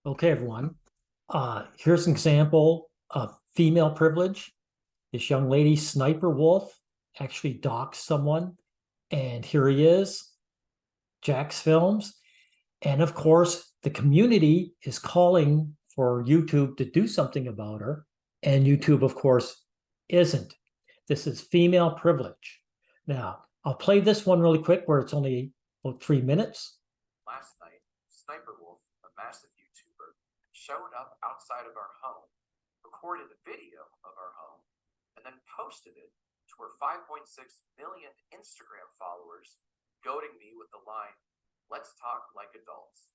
Okay, everyone. Here's an example of female privilege. This young lady, Sniper Wolf, actually doxed someone. And here he is, Jack's Films. And of course, the community is calling for YouTube to do something about her. And YouTube, of course, isn't. This is female privilege. Now, I'll play this one really quick where it's only about 3 minutes. Last night, SSSniperWolf, a massive YouTuber, showed up outside of our home, recorded a video of our home, and then posted it to her 5.6 million Instagram followers, goading me with the line, "Let's talk like adults."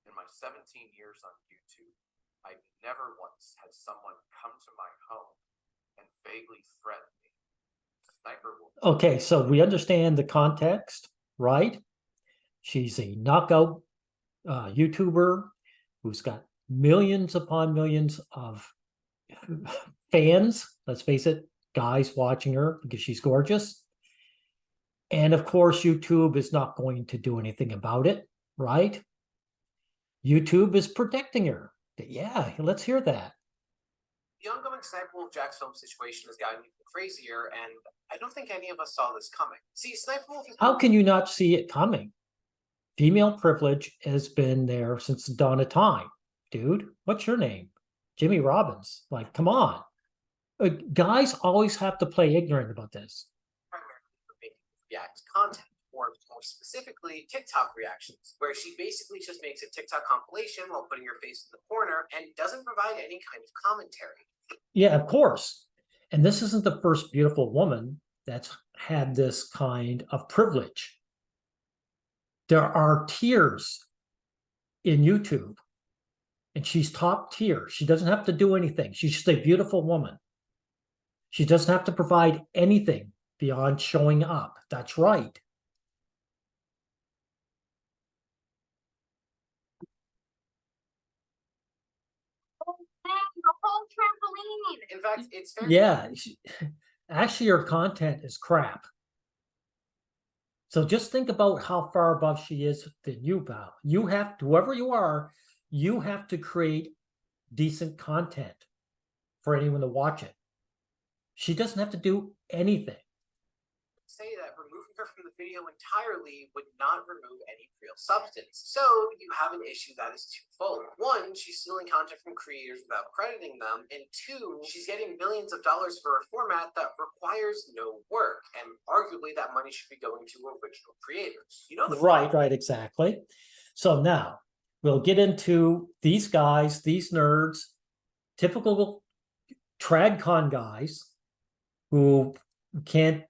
In my 17 years on YouTube, I've never once had someone come to my home and vaguely threaten me. SSSniperWolf. Okay, so we understand the context, right? She's a knockout YouTuber who's got millions upon millions of fans. Let's face it, guys watching her because she's gorgeous. And of course, YouTube is not going to do anything about it, right? YouTube is protecting her. Yeah, let's hear that. The ongoing SSSniperWolf Jack's film situation has gotten even crazier, and I don't think any of us saw this coming. See, SSSniperWolf is— How can you not see it coming? Female privilege has been there since the dawn of time. Dude, what's your name? Jimmy Robbins. Like, come on. Guys always have to play ignorant about this. primarily for making React content, or more specifically, TikTok reactions, where she basically just makes a TikTok compilation while putting her face in the corner and doesn't provide any kind of commentary. Yeah, of course. And this isn't the first beautiful woman that's had this kind of privilege. There are tiers in YouTube, and she's top tier. She doesn't have to do anything. She's just a beautiful woman. She doesn't have to provide anything beyond showing up. That's right. The whole trampoline. In fact, it's fair. Yeah, actually, her content is crap. So just think about how far above she is than you, pal. You have to, whoever you are, you have to create decent content for anyone to watch it. She doesn't have to do anything. Say that removing her from the video entirely would not remove any real substance. So you have an issue that is twofold. One, she's stealing content from creators without crediting them, and two, she's getting millions of dollars for a format that requires no work, and arguably that money should be going to original creators. You know, right, exactly. So now we'll get into these guys, these nerds, typical TradCon guys who can't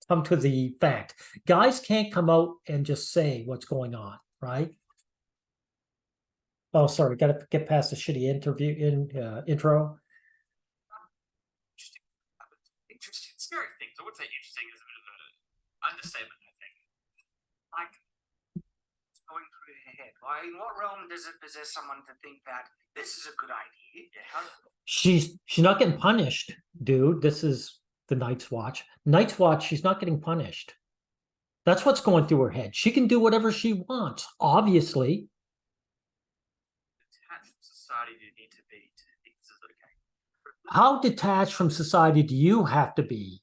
come to the fact. Guys can't come out and just say what's going on, right? Oh, sorry, got to get past the shitty intro. Interesting, scary things. I would say interesting is a bit of an understatement, I think. Like, what's going through her head? Why, in what realm does it possess someone to think that this is a good idea? She's not getting punished, dude. This is the Night's Watch. Night's Watch, she's not getting punished. That's what's going through her head. She can do whatever she wants, obviously. Detached from society do you need to be to think this is okay? How detached from society do you have to be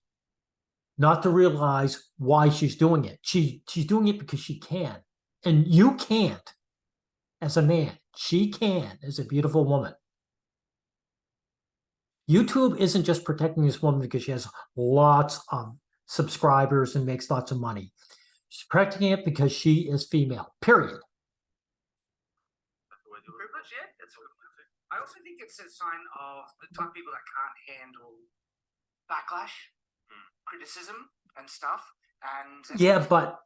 not to realize why she's doing it? She's doing it because she can. And you can't as a man. She can as a beautiful woman. YouTube isn't just protecting this woman because she has lots of subscribers and makes lots of money. She's protecting it because she is female, period. Privilege, yeah, that's what I also think it's a sign of the type of people that can't handle backlash, criticism, and stuff. And yeah, but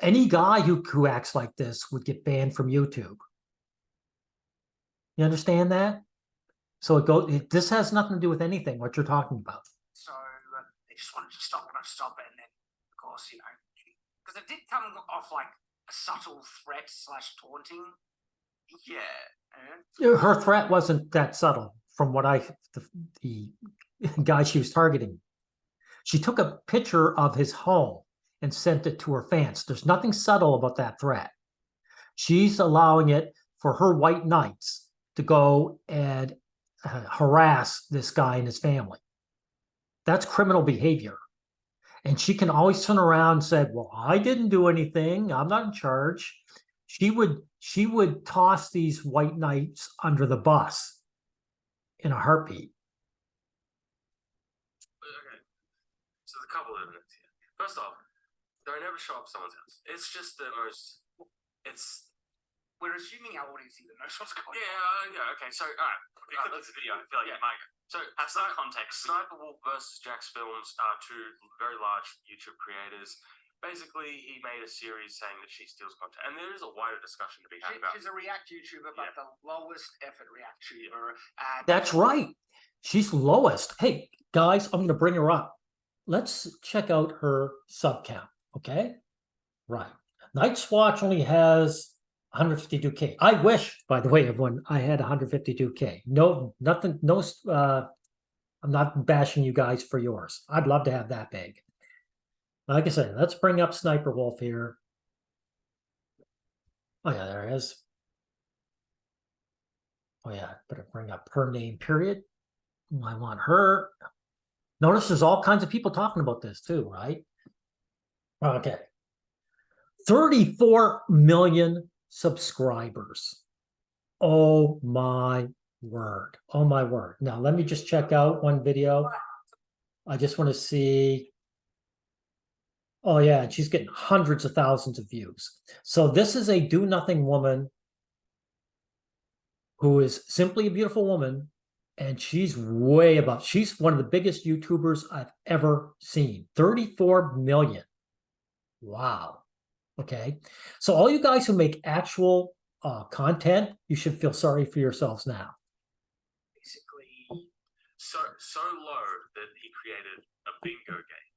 any guy who acts like this would get banned from YouTube. You understand that? So this has nothing to do with anything, what you're talking about. So they just wanted to stop it. And then, of course, you know, because it did come off like a subtle threat / taunting. Yeah. Her threat wasn't that subtle from what the guy she was targeting. She took a picture of his home and sent it to her fans. There's nothing subtle about that threat. She's allowing it for her white knights to go and harass this guy and his family. That's criminal behavior. And she can always turn around and say, well, I didn't do anything. I'm not in charge. She would toss these white knights under the bus in a heartbeat. Okay. So there's a couple of evidence here. First off, don't ever show up someone's house. It's just the most. We're assuming our audience either knows what's going on. Yeah. Okay. So, all right. We could look at the video. I feel like you might go. So, That's the context. SSSniperWolf versus Jax Films are two very large YouTube creators. Basically, he made a series saying that she steals content, and there is a wider discussion to be had about. She's a React YouTuber, but the lowest effort React YouTuber. And That's right. She's lowest. Hey, guys, I'm going to bring her up. Let's check out her sub count. Okay. Right. Night's Watch only has 152K. I wish, by the way, everyone, I had 152K. No, nothing, no, I'm not bashing you guys for yours. I'd love to have that big. Like I said, let's bring up SSSniperWolf here. Oh yeah, there it is. Oh yeah, better bring up her name, period. I want her. Notice there's all kinds of people talking about this too, right? Okay. 34 million subscribers. Oh my word. Oh my word. Now let me just check out one video. I just want to see. Oh yeah, she's getting hundreds of thousands of views. So this is a do-nothing woman who is simply a beautiful woman, and she's way above. She's one of the biggest YouTubers I've ever seen. 34 million. Wow. Okay. So all you guys who make actual content, you should feel sorry for yourselves now. basically, So low that he created a bingo game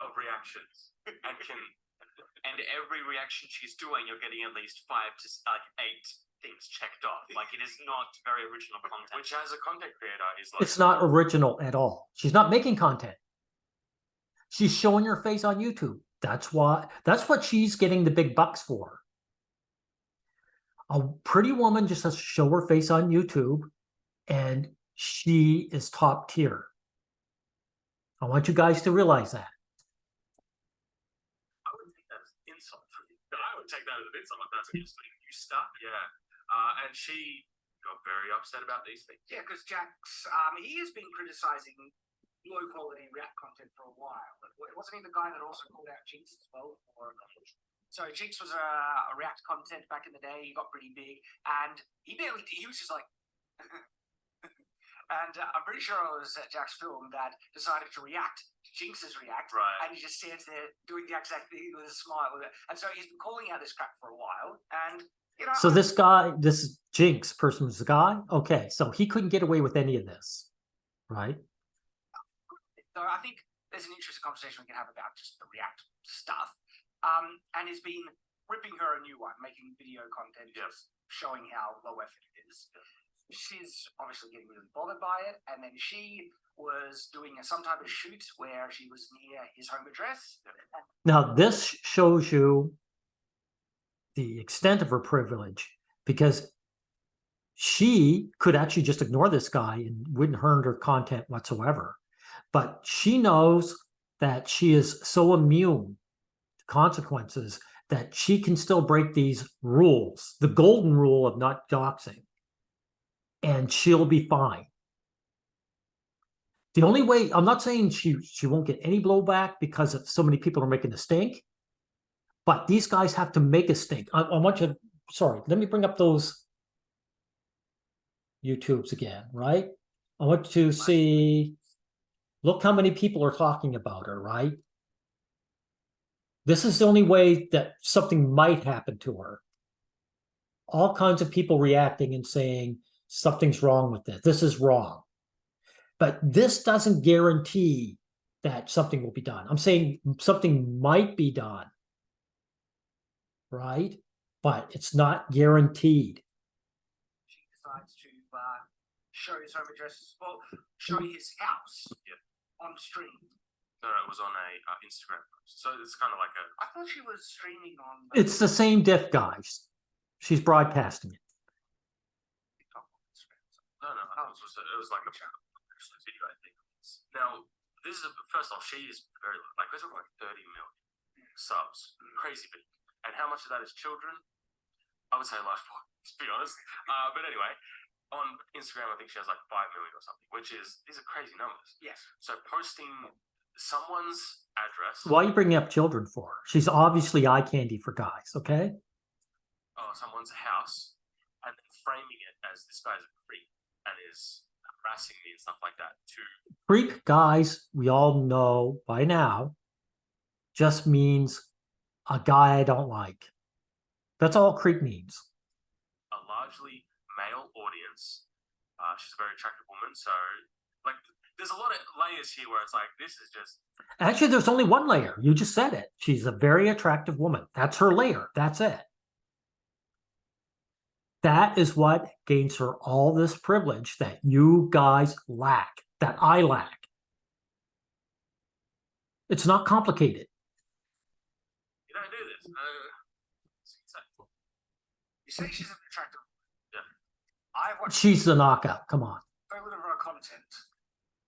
of reactions, and every reaction she's doing, you're getting at least 5 to 8 things checked off. Like, it is not very original content. Which, as a content creator, is like, It's not original at all. She's not making content. She's showing her face on YouTube. That's what she's getting the big bucks for. A pretty woman just has to show her face on YouTube, and she is top tier. I want you guys to realize that. I would take that as an insult. I would take that as an insult. That's interesting. You start, yeah. And she got very upset about these things. yeah, because Jax, he has been criticizing low quality React content for a while. But wasn't he the guy that also called out Jinx as well? So Jinx was a React content back in the day. He got pretty big, and he was just like. And I'm pretty sure it was Jack's film that decided to react to Jinx's React, Right. and he just stands there doing the exact thing with a smile. And so he's been calling out this crap for a while, and you know. So this guy, this Jinx person was the guy? Okay, so he couldn't get away with any of this, right? So I think there's an interesting conversation we can have about just the React stuff. And he's been ripping her a new one, making video content, just showing how low effort it is. She's obviously getting really bothered by it, and then she was doing some type of shoot where she was near his home address. Now, this shows you the extent of her privilege, because she could actually just ignore this guy and wouldn't hurt her content whatsoever. But she knows that she is so immune to consequences that she can still break these rules, the golden rule of not doxing, and she'll be fine. The only way, I'm not saying she won't get any blowback because of so many people are making a stink, but these guys have to make a stink. I want you to, sorry, let me bring up those YouTubes again, right? I want to see, look how many people are talking about her, right? This is the only way that something might happen to her. All kinds of people reacting and saying, something's wrong with this. This is wrong. But this doesn't guarantee that something will be done. I'm saying something might be done, right? But it's not guaranteed. She decides to show his home address, well, show his house on stream. No, it was on a Instagram post. So it's kind of like a. I thought she was streaming on. It's the same diff, guys. She's broadcasting it. Mom's was it was like a video, I think. Now, this is first off, she is very like there's like 30 million subs, crazy big. And how much of that is children? I would say a large part, to be honest. But anyway, on Instagram, I think she has like 5 million or something, which is these are crazy numbers. Yes. So posting someone's address. Why are you bringing up children for? She's obviously eye candy for guys, okay? Someone's house, and then framing it as this guy's a creep and is harassing me and stuff like that to Creep, guys, we all know by now, just means a guy I don't like. That's all creep means. a largely male audience. She's a very attractive woman, so like there's a lot of layers here where it's like this is just Actually, there's only one layer. You just said it. She's a very attractive woman. That's her layer. That's it. That is what gains her all this privilege that you guys lack, that I lack. It's not complicated. you don't do this. You say she's an attractive. Yeah. I've watched She's the knockout. Come on. very little of her content.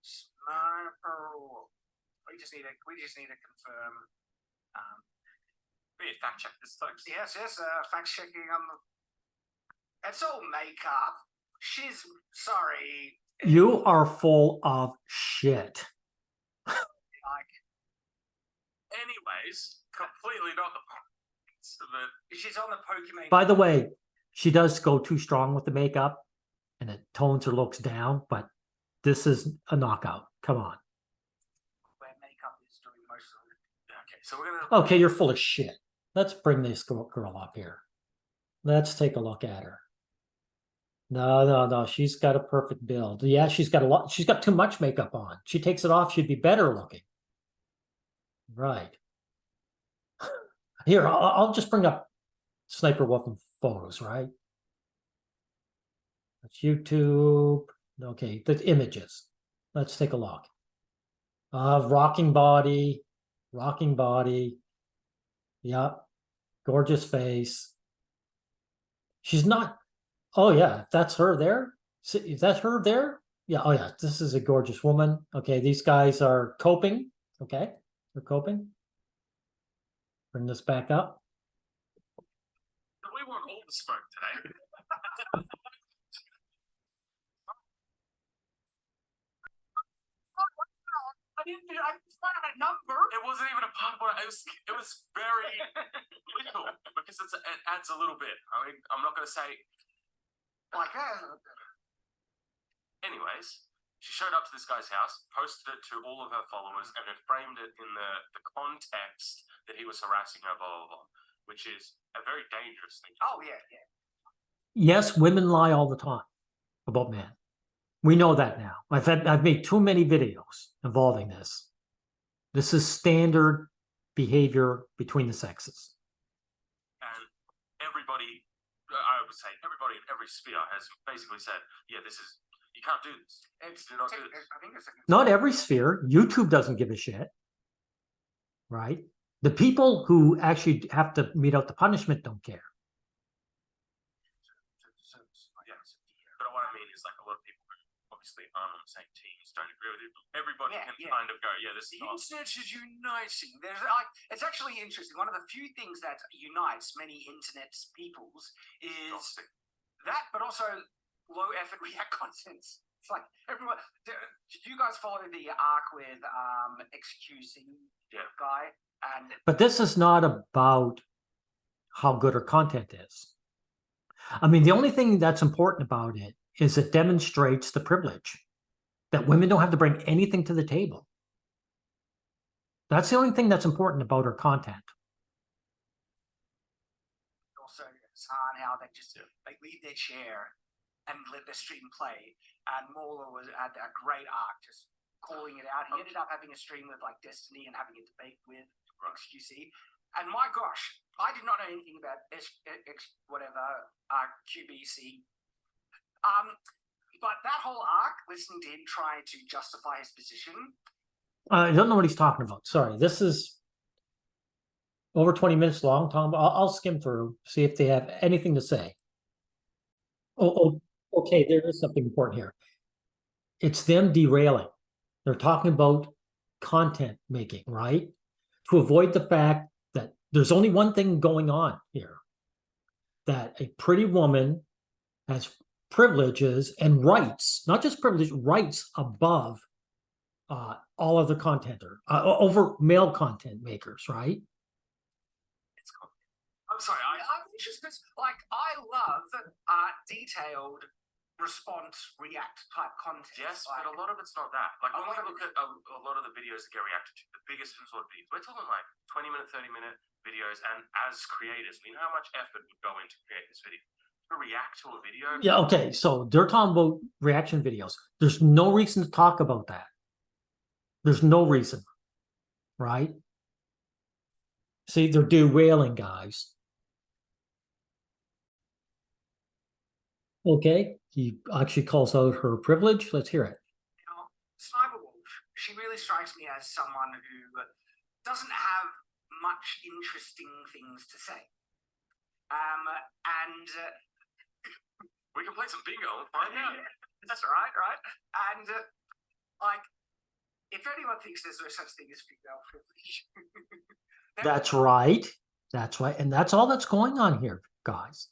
SSSniperWolf. We just need to confirm. We need to fact check this, folks. Yes, fact checking. It's all makeup. She's sorry. You are full of shit. Like Anyways, completely not the point. But she's on the Pokemon. By the way, she does go too strong with the makeup and it tones her looks down, but this is a knockout. Come on. Where makeup is doing most of it. okay, so we're gonna Okay, you're full of shit. Let's bring this girl up here. Let's take a look at her. No. She's got a perfect build. Yeah, she's got a lot. She's got too much makeup on. She takes it off, she'd be better looking. Right. Here, I'll just bring up Sniper Wolf and photos, right? That's YouTube. Okay, the images. Let's take a look. Rocking body. Yep. Gorgeous face. She's not. Oh yeah, that's her there. Is that her there? Yeah. Oh yeah, this is a gorgeous woman. Okay, these guys are coping. Okay, they're coping. Bring this back up. we want all the smoke today. I found a number. It wasn't even a part of what it was very little because it adds a little bit. I mean, I'm not gonna say Like anyways, she showed up to this guy's house, posted it to all of her followers, and then framed it in the context that he was harassing her, blah, blah, blah, which is a very dangerous thing. oh yeah. Yes, women lie all the time about men. We know that now. I've made too many videos involving this. This is standard behavior between the sexes. And everybody, I would say, everybody in every sphere has basically said, yeah, this is, you can't do this. Do not do this. I think it's Not every sphere. YouTube doesn't give a shit. Right? The people who actually have to mete out the punishment don't care. Yes. But what I mean is like a lot of people who obviously aren't on the same teams don't agree with it. Everybody Yeah, can yeah. kind of go, yeah, this is The not. internet is uniting. There's like it's actually interesting. One of the few things that unites many internet peoples is Toxic. that, but also low effort React content. It's like everyone. Did you guys follow the arc with XQC Yeah. guy? And But this is not about how good her content is. I mean, the only thing that's important about it is it demonstrates the privilege that women don't have to bring anything to the table. That's the only thing that's important about her content. also Hassan, how they just they leave their chair and let the stream play. And Mauler had a great arc, just calling it out. He ended up having a stream with like Destiny and having a debate with XQC. And my gosh, I did not know anything about QBC. But that whole arc, listening to him try to justify his position. I don't know what he's talking about. Sorry, this is over 20 minutes long, Tom. I'll skim through, see if they have anything to say. Oh, okay, there is something important here. it's them derailing. They're talking about content making, right? To avoid the fact that there's only one thing going on here, that a pretty woman has privileges and rights, not just privilege, rights above all other over male content makers, right? It's cool. I'm sorry, I'm interested. Like, I love detailed response react type content. Yes, like, but a lot of it's not that. Like A when we lot of look at a lot of the videos that get reacted to, the biggest sort of videos, we're talking like 20-minute, 30-minute videos, and as creators, we know how much effort would go into create this video. To react to a video, Yeah, okay, so they're talking about reaction videos. There's no reason to talk about that. There's no reason, right? See, they're derailing, guys. Okay, he actually calls out her privilege. Let's hear it. you know, SSSniperWolf, she really strikes me as someone who doesn't have much interesting things to say. And we can play some bingo and find out. that's right, right? And like, if anyone thinks there's no such thing as female privilege, That's right. That's right. And that's all that's going on here, guys.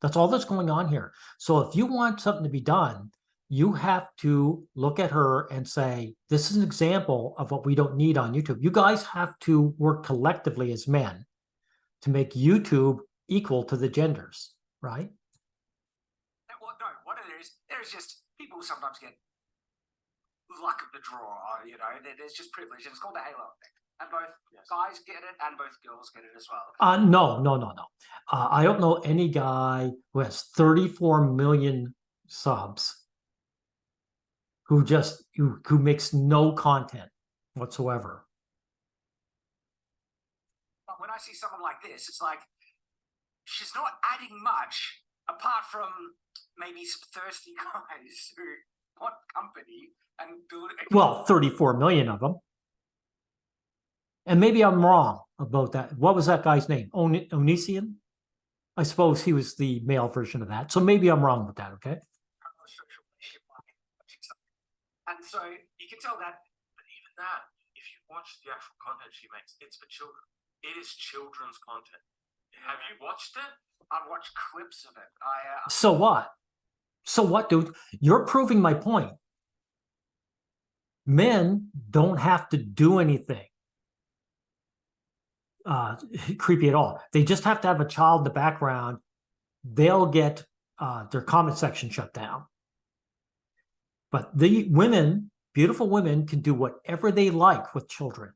That's all that's going on here. So if you want something to be done, you have to look at her and say, this is an example of what we don't need on YouTube. You guys have to work collectively as men to make YouTube equal to the genders, right? Well, no, what it is, there's just people sometimes get luck of the draw, you know, there's just privilege, and it's called the halo effect. And both guys get it and both girls get it as well. No. I don't know any guy who has 34 million subs who makes no content whatsoever. But when I see someone like this, it's like she's not adding much apart from maybe some thirsty guys who want company and build. Well, 34 million of them. And maybe I'm wrong about that. What was that guy's name? Onision? I suppose he was the male version of that. So maybe I'm wrong with that, okay? And so you can tell that. But even that, if you watch the actual content she makes, it's for children. It is children's content. Have you watched it? I've watched clips of it. So what? So what, dude? You're proving my point. Men don't have to do anything creepy at all. They just have to have a child in the background. They'll get their comment section shut down. But the women, beautiful women, can do whatever they like with children.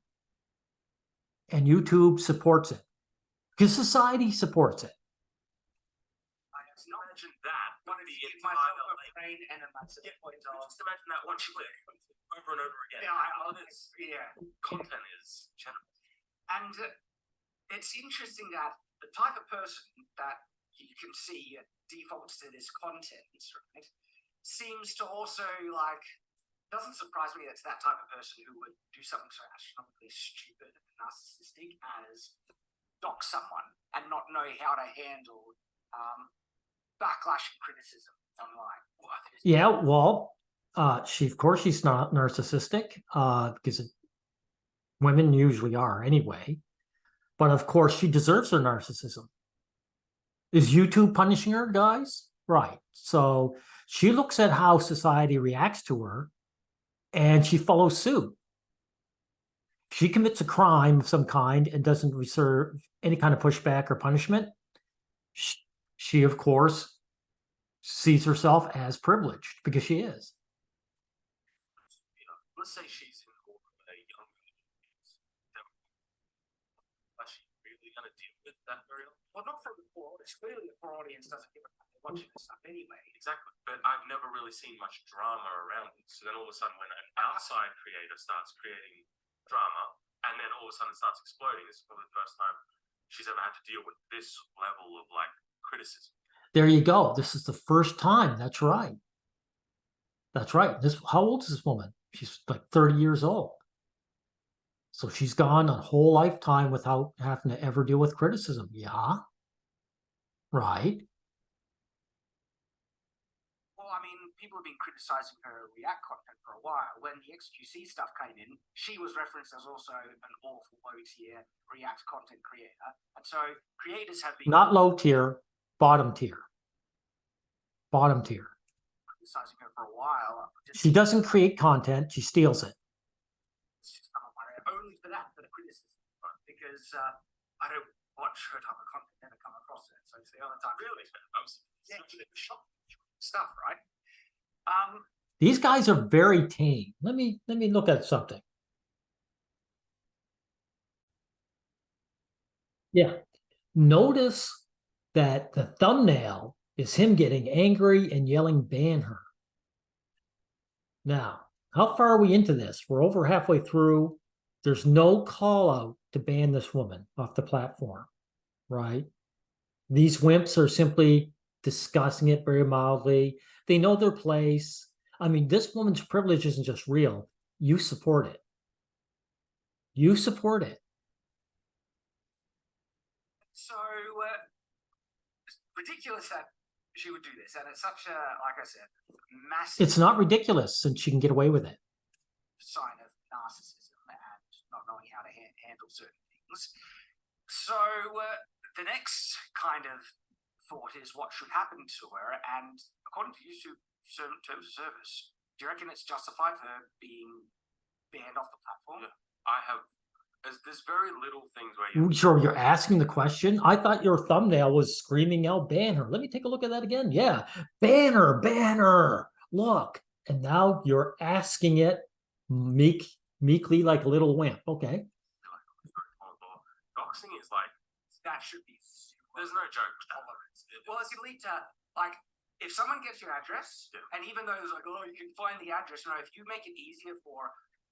And YouTube supports it. Because society supports it. Imagine that. Wanted The to give entire myself a link. brain and a massive point of. Just imagine that one click over and over again. Yeah. Content is general. And it's interesting that the type of person that you can see defaults to this content, right, seems to also like, doesn't surprise me it's that type of person who would do something so astronomically stupid and narcissistic as dox someone and not know how to handle backlash and criticism online. Yeah, well, of course she's not narcissistic, because women usually are anyway. But of course she deserves her narcissism. Is YouTube punishing her, guys? Right. So she looks at how society reacts to her and she follows suit. She commits a crime of some kind and doesn't receive any kind of pushback or punishment. She of course sees herself as privileged because she is. Let's say she's in a young audience. Is she really going to deal with that very often? Well, not from the poor audience. Clearly, the poor audience doesn't give a fuck. They're watching this stuff anyway. Exactly. But I've never really seen much drama around it. So then all of a sudden, when an outside creator starts creating drama, and then all of a sudden it starts exploding, this is probably the first time she's ever had to deal with this level of like criticism. There you go. This is the first time. That's right. That's right. How old is this woman? She's like 30 years old. So she's gone a whole lifetime without having to ever deal with criticism. Yeah. Right. Well, I mean, people have been criticizing her React content for a while. When the XQC stuff came in, she was referenced as also an awful low-tier React content creator. And so creators have been Not low tier, bottom tier. Bottom tier. criticizing her for a while. She doesn't create content, she steals it. Only for that, for the criticism. Because I don't watch her type of content, never come across it. So it's the other time. Really? Stuff, right? These guys are very tame. Let me look at something. Yeah. Notice that the thumbnail is him getting angry and yelling, ban her. Now, how far are we into this? We're over halfway through. There's no call out to ban this woman off the platform, right? These wimps are simply discussing it very mildly. They know their place. I mean, this woman's privilege isn't just real. You support it. You support it. So ridiculous that she would do this, and it's such a, like I said, massive. It's not ridiculous since she can get away with it. Sign of narcissism and not knowing how to handle certain things. So the next kind of thought is what should happen to her, and according to YouTube terms of service, do you reckon it's justified for her being banned off the platform? Yeah, I have. There's very little things where you. Sure, you're asking the question. I thought your thumbnail was screaming out, ban her. Let me take a look at that again. Yeah, ban her, ban her. Look, and now you're asking it meekly like a little wimp. Okay. Doxing is like That should be. there's no joke with that. Well, it's going to lead to, like, if someone gets your address, and even though it's like, oh, you can find the address, you know, if you make it easier for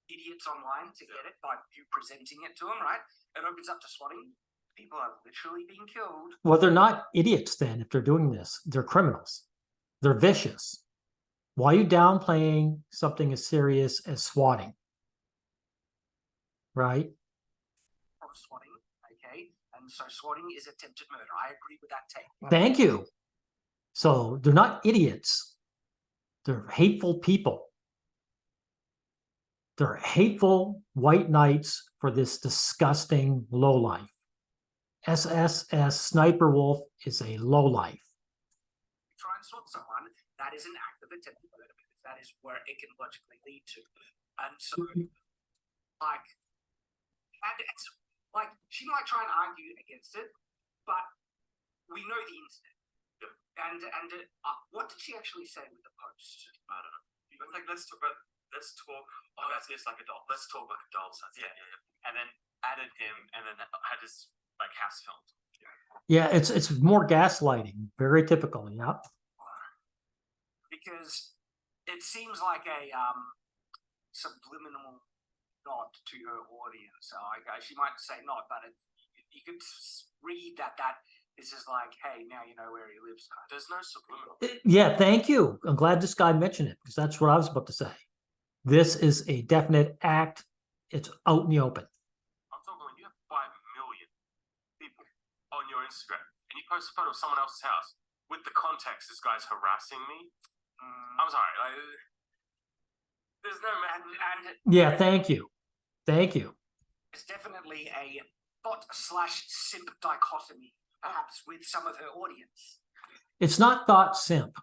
idiots online to get it by you presenting it to them, right? It opens up to swatting. People are literally being killed. Well, they're not idiots then if they're doing this. They're criminals. They're vicious. Why are you downplaying something as serious as swatting? Right? Of swatting, okay? And so swatting is attempted murder. I agree with that take. Thank you. So they're not idiots. They're hateful people. They're hateful white knights for this disgusting lowlife. SSSniperWolf is a lowlife. Try and swat someone, that is an act of attempted murder because that is where it can logically lead to. And so, like, and it's like she might try and argue against it, but we know the internet. And what did she actually say with the post? I don't know. But like, let's talk. Oh, that's just like a doll. Let's talk like a doll sense. Yeah. And then added him, and then had his like house filmed. Yeah, it's more gaslighting. Very typical. Yeah. Because it seems like a subliminal nod to her audience. Like she might say not, but you could read that this is like, hey, now you know where he lives. Kind of. There's no subliminal. Yeah, thank you. I'm glad this guy mentioned it because that's what I was about to say. This is a definite act. It's out in the open. I'm talking when you have 5 million people on your Instagram and you post a photo of someone else's house with the context, this guy's harassing me. I'm sorry. Like, there's no man. And Yeah, thank you. Thank you. it's definitely a thought/simp dichotomy, perhaps, with some of her audience. It's not thought simp,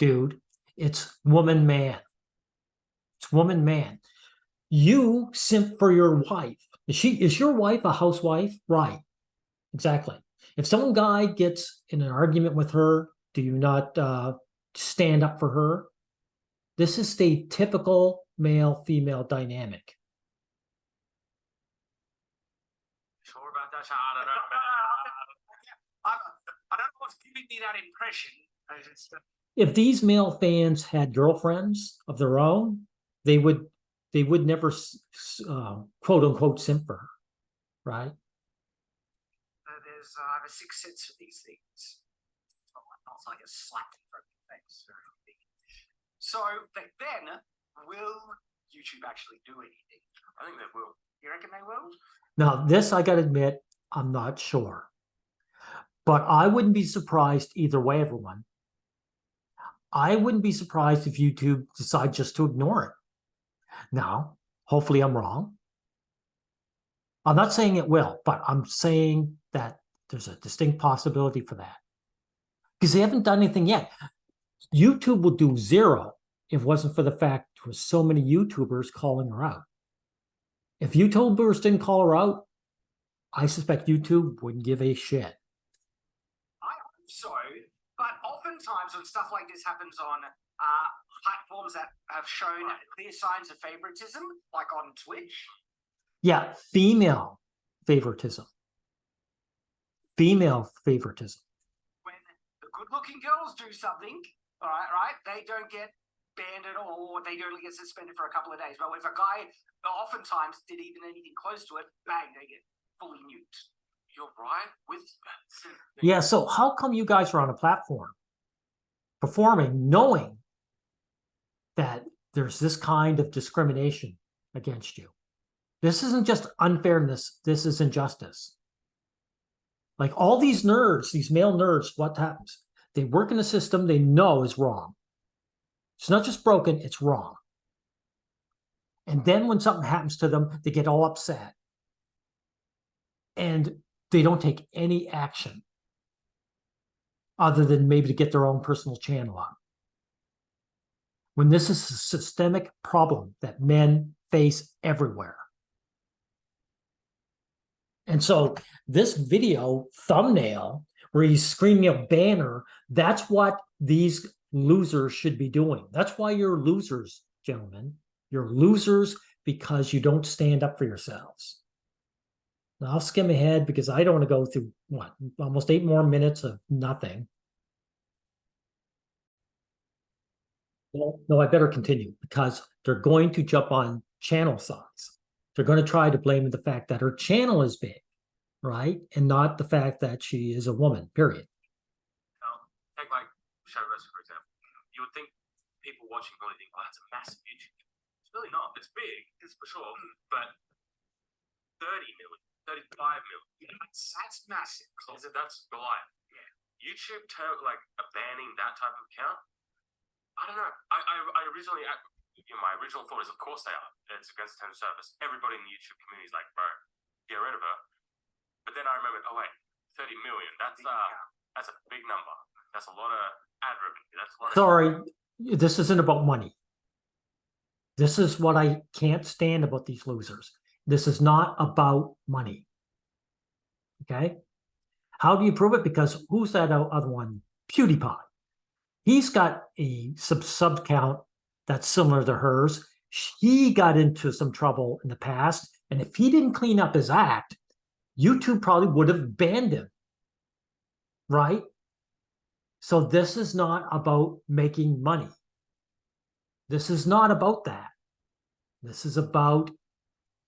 dude. It's woman man. It's woman man. You simp for your wife. Is your wife a housewife? Right. Exactly. If some guy gets in an argument with her, do you not stand up for her? This is the typical male-female dynamic. sure about that? I don't know. I don't know what's giving me that impression. If these male fans had girlfriends of their own, they would never quote unquote simp for her, right? There's I have a sixth sense for these things. It's not like a slap in front of your face or anything. So but then, will YouTube actually do anything? I think they will. You reckon they will? Now, this I gotta admit, I'm not sure. But I wouldn't be surprised either way, everyone. I wouldn't be surprised if YouTube decides just to ignore it. Now, hopefully I'm wrong. I'm not saying it will, but I'm saying that there's a distinct possibility for that. Because they haven't done anything yet. YouTube will do zero if it wasn't for the fact there were so many YouTubers calling her out. If YouTubers didn't call her out, I suspect YouTube wouldn't give a shit. I hope so, but oftentimes when stuff like this happens on platforms that have shown clear signs of favoritism, like on Twitch. Yeah, female favoritism. Female favoritism. When the good-looking girls do something, all right, they don't get banned at all, or they only get suspended for a couple of days. But if a guy oftentimes did even anything close to it, bang, they get fully nuked. You're right with Yeah, so how come you guys are on a platform performing knowing that there's this kind of discrimination against you? This isn't just unfairness, this is injustice. Like all these nerds, these male nerds, what happens? They work in a system they know is wrong. It's not just broken, it's wrong. And then when something happens to them, they get all upset. And they don't take any action other than maybe to get their own personal channel up. When this is a systemic problem that men face everywhere. And so this video thumbnail where he's screaming a banner, that's what these losers should be doing. That's why you're losers, gentlemen. You're losers because you don't stand up for yourselves. Now, I'll skim ahead because I don't want to go through, what, almost 8 more minutes of nothing. Well, no, I better continue because they're going to jump on channel size. They're going to try to blame the fact that her channel is big, right? And not the fact that she is a woman, period. Now, take like Shadow Wrestler, for example. You would think people watching probably think, oh, that's a massive YouTube. It's really not. It's big, it's for sure. But 30 million, 35 million. That's massive. That's Goliath. Yeah. YouTube banning that type of account. I don't know. I originally, my original thought is, of course they are. It's against the terms of service. Everybody in the YouTube community is like, bro, get rid of her. But then I remembered, oh wait, 30 million. That's a big number. That's a lot of ad revenue. That's a lot. Sorry, this isn't about money. This is what I can't stand about these losers. This is not about money. Okay? How do you prove it? Because who's that other one? PewDiePie. He's got a sub count that's similar to hers. He got into some trouble in the past, and if he didn't clean up his act, YouTube probably would have banned him, right? So this is not about making money. This is not about that. This is about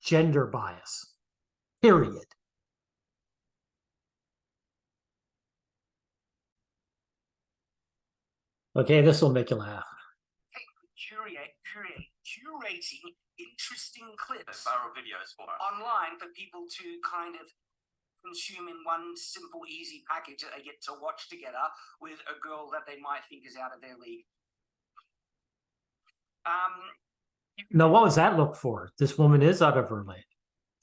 gender bias, period. Okay, this will make you laugh. Curating interesting clips viral videos for her. online for people to kind of consume in one simple, easy package that they get to watch together with a girl that they might think is out of their league. Now, what was that look for? This woman is out of her league.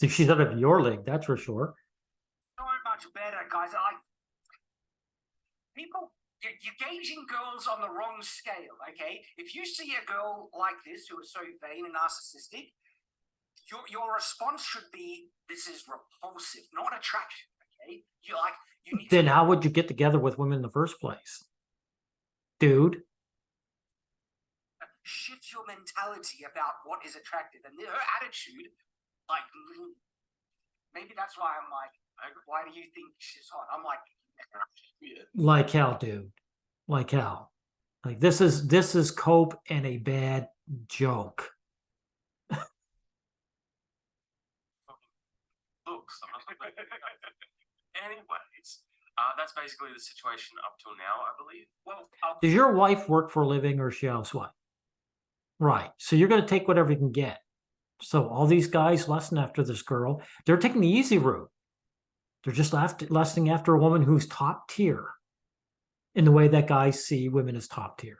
If she's out of your league, that's for sure. So much better, guys. Like people. You're gauging girls on the wrong scale, okay? If you see a girl like this who is so vain and narcissistic, your response should be, this is repulsive, not attraction, okay? You need then how would you get together with women in the first place? Dude. Shift your mentality about what is attractive. And her attitude, maybe that's why I'm like, why do you think she's hot? I'm like, like hell, dude. Like hell. Like this is cope and a bad joke. Looks. Anyways, that's basically the situation up till now, I believe. well, Does your wife work for a living or is she a housewife? Right. So you're going to take whatever you can get. So all these guys lusting after this girl, they're taking the easy route. They're just lusting after a woman who's top tier in the way that guys see women as top tier.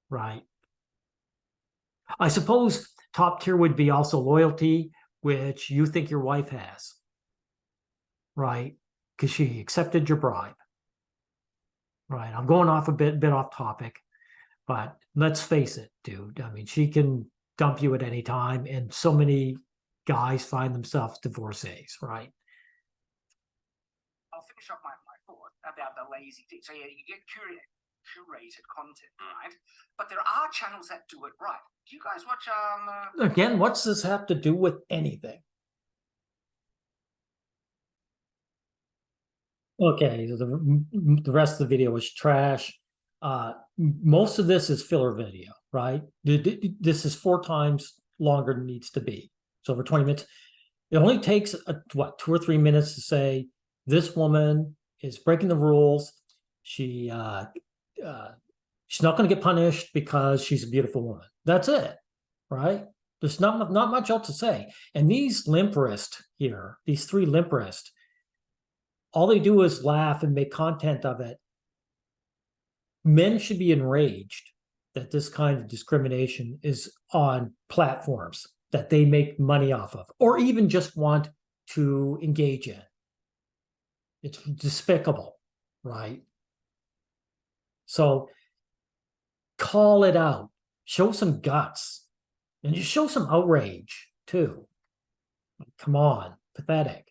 right? I suppose top tier would be also loyalty, which you think your wife has, right? Because she accepted your bribe, right? I'm going off a bit off topic, but let's face it, dude. I mean, she can dump you at any time, and so many guys find themselves divorcees, right? I'll finish off my thought about the lazy thing. So yeah, you get curated content, right? But there are channels that do it right. Do you guys watch Again, what's this have to do with anything? Okay, so the rest of the video was trash. Most of this is filler video, right? This is 4 times longer than it needs to be. It's over 20 minutes. It only takes what, 2 or 3 minutes to say this woman is breaking the rules. She's not going to get punished because she's a beautiful woman. That's it, right? There's not much else to say. And these limp wrist here, these 3 limp wrist, all they do is laugh and make content of it. Men should be enraged that this kind of discrimination is on platforms that they make money off of, or even just want to engage in. It's despicable, right? So call it out, show some guts, and just show some outrage too. Come on, pathetic.